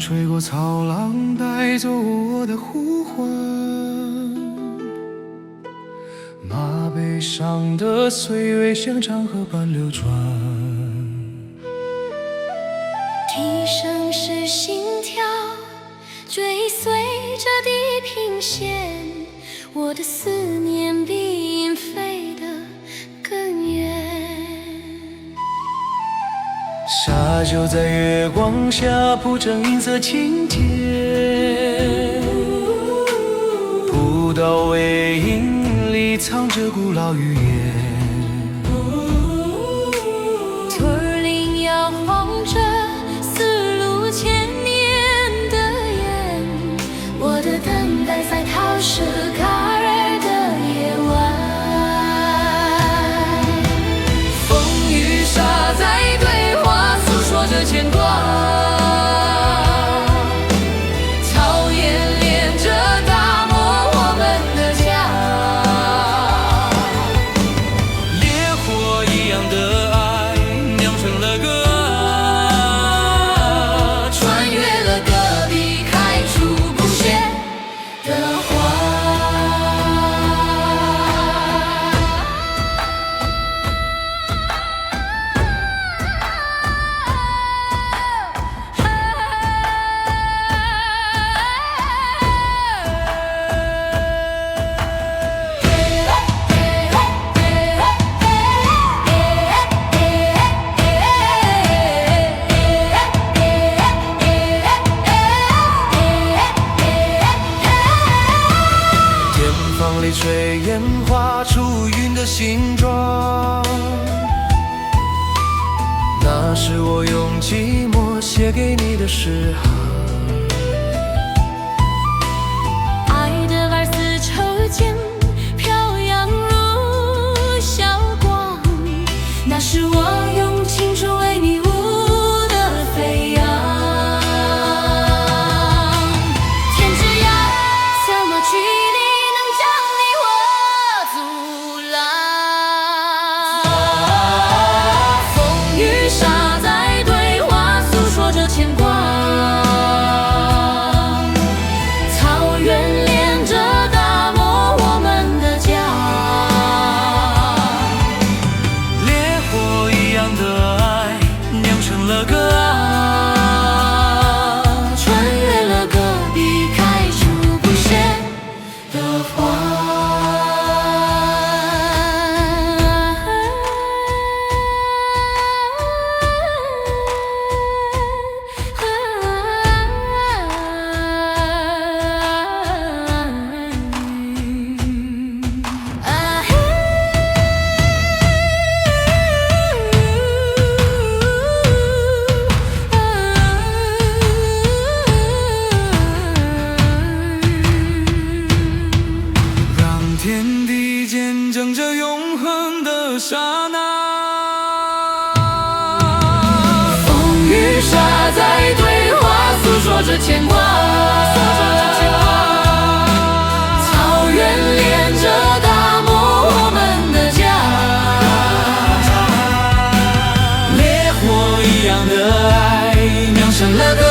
吹过草浪，带走我的呼唤。那悲伤的岁月像长河般流转。笛声是心跳，追随着地平线，我的思念比鹰飞得更远。沙丘在月光下铺成银色情节，葡萄尾影里藏着古老语言。驼铃摇晃着丝路千年的缘，我的等待在陶什卡尔的夜晚。风与沙在对话，诉说着牵挂。草原连着大漠，我们的家。烈火一样的爱，酿成了歌啊，穿越了戈壁，开出不谢的花。天房里炊烟画出云的形状，那是我用寂寞写给你的诗行。爱的儿丝绸间飘扬如晓光，那是我用青春为你舞的飞扬。天之涯，什么距离能将你我阻拦？风与沙在对话，诉说着牵挂。草原连着大漠，我们的家。烈火一样的爱，酿成了歌啊，穿越了戈壁，开出不谢的花。让天地见证着永恒的刹那。风与沙在对话，诉说着牵挂。草原连着大漠，我们的家。烈火一样的爱，酿成了歌